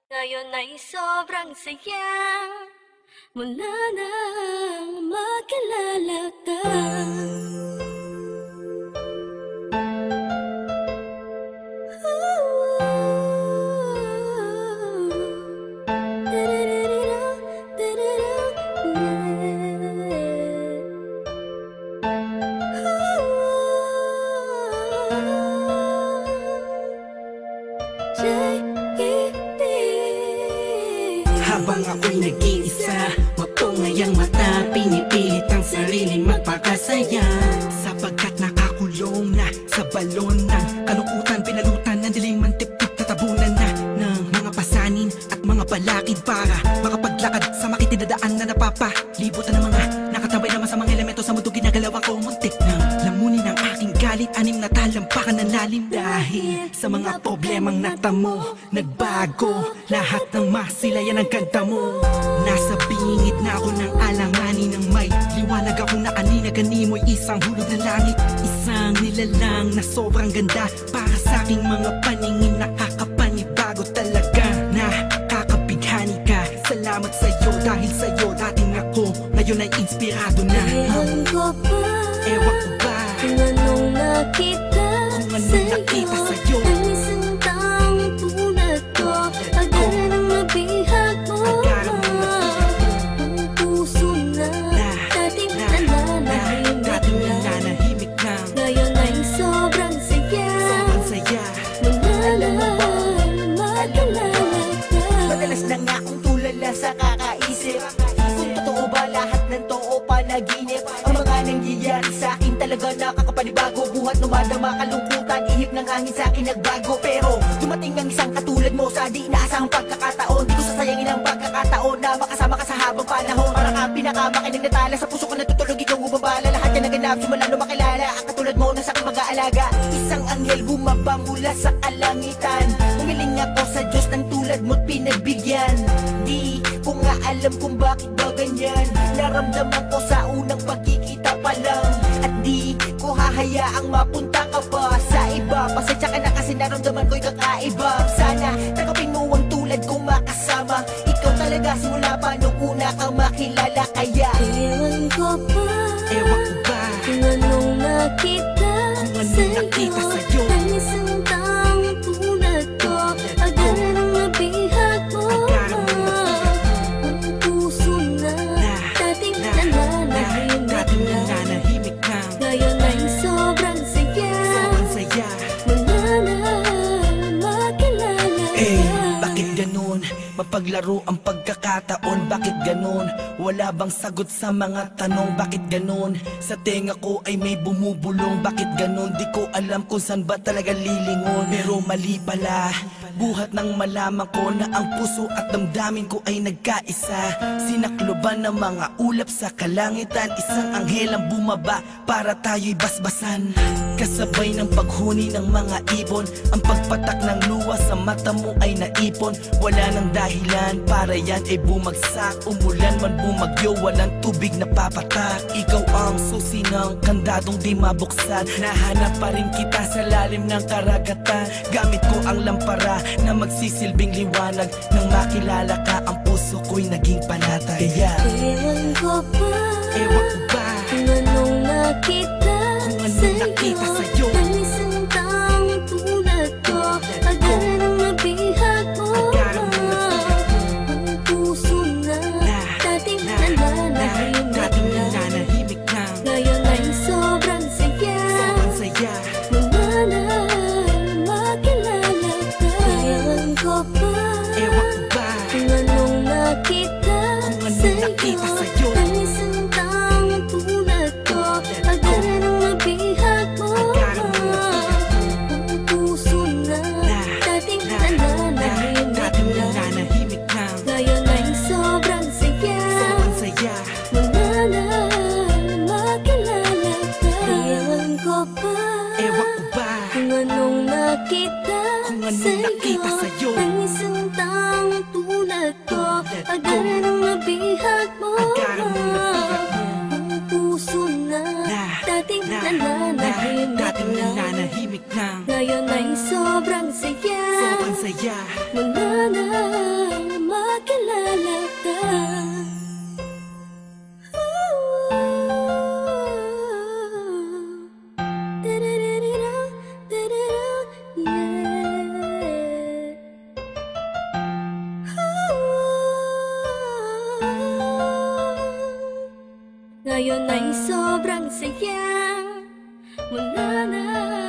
Ngayon ay sobrang saya mula nang makilala ka. Habang ako'y nag-iisa, mapungayang mata, pinipilit ang sariling magpakasaya. Sapagkat nakakulong na sa balon ng kalungkutan, pinalutan ng dilim ang tip-tip, tatabunan na ng mga pasanin at mga balakid para makapaglakad sa makitidadaan na napapalibutan ng mga nakatambay naman sa mga elemento sa mundo. Ginagalawan ko muntik ng lamunin ang aking galit, anim na talampakan ng lalim. Dahil sa mga problemang natamo, nagbago lahat ng masilayan ang ganda mo. Nasa bingit na ako ng alanganin ng may liwanag akong naanina, ganimoy isang hulog ng langit. Isang nilalang na sobrang ganda para sa aking mga paningin, nakakapanibago talaga. Nakakabighani ka, salamat sa'yo, dahil sa'yo dating ako ngayon ay inspirado na. Ewan ko ba, Ewan ko ba kung anong nakita sa'yo, ang isang taong tulad ko. Agad ang nabihag mo, ang puso na dating nananahimik na. Ngayon ay sobrang saya mula nang makilala ka. Madalas na nga akong tulala sa kakaisip kung totoo ba lahat ng to o panaginip. Ang mga nangyayari sa akin talaga nakakapanibago. Buhat numadama kalungkutan, ihip ng hangin sa akin nagbago. Pero dumating ang isang katulad mo sa di inaasahang pagkakataon. Di ko sasayangin ang pagkakataon na makasama ka sa habang panahon. Para ka pinakamakinig na tala, sa puso ko natutulog, ikaw bumabala. Lahat yan naganap, simula nung makilala ang katulad mo na sa aking mag-aalaga. Isang anghel bumaba mula sa kalangitan. Umiling ako sa Diyos ng tulad mo't pinagbigyan. Di ko nga alam kung bakit ba ganyan. Naramdaman ko sa unang pagkikita pa lang. At di ko hahayaang mapunta ka pa sa iba. Pasensya ka na kasi naramdaman ko'y kakaiba. Sana tanggapin mo ang tulad kong makasama. Ikaw talaga simula pa nung una kang makilala. Kaya Ewan ko ba, kung anong nakita sa'yo, ang isang taong tulad ko. Agad ang nabihag mo, ang puso na dating nananahimik na. Ngayon ay sobrang saya mula nang makilala ka. Bakit ganun? Mapaglaro ang pagkakataon, bakit ganun? Wala bang sagot sa mga tanong, bakit ganun? Sa tenga ko ay may bumubulong, bakit ganun? Di ko alam kung saan ba talaga lilingon. Pero mali pala, buhat nang malaman ko na ang puso at damdamin ko ay nagkaisa. Sinakloban ng mga ulap sa kalangitan, isang anghel ang bumaba para tayo'y basbasan. Kasabay ng paghuni ng mga ibon, ang pagpatak ng luha sa mata mo ay naipon. Wala nang dahilan para yan ay bumagsak. Umulan man bumagyo, walang tubig na papatak. Ikaw ang susi ng kandadong di mabuksan. Nahanap pa rin kita sa lalim ng karagatan. Gamit ko ang lampara na magsisilbing liwanag. Nang makilala ka, ang puso ko'y naging panatay. Kaya Ewan ko ba, kung anong nakita sa'yo ang isang taong tulad ko. Agad ang nabihag mo, ang puso na dating nananahimik na. Ngayon ay sobrang saya mula nang makilala ka. Ewan ko ba, kung anong nakita sa'yo ang isang taong tulad ko. Agad ang nabihag mo, ang puso na dating nananahimik na. Ngayon ay sobrang saya mula nang makilala ka. Ewan ko ba, kung anong nakita sa'yo ang isang taong tulad ko. Agad ang nabihag mo, ang puso na dating nananahimik na. Ngayon ay sobrang saya saya mula na Ngayon ay sobrang saya mo na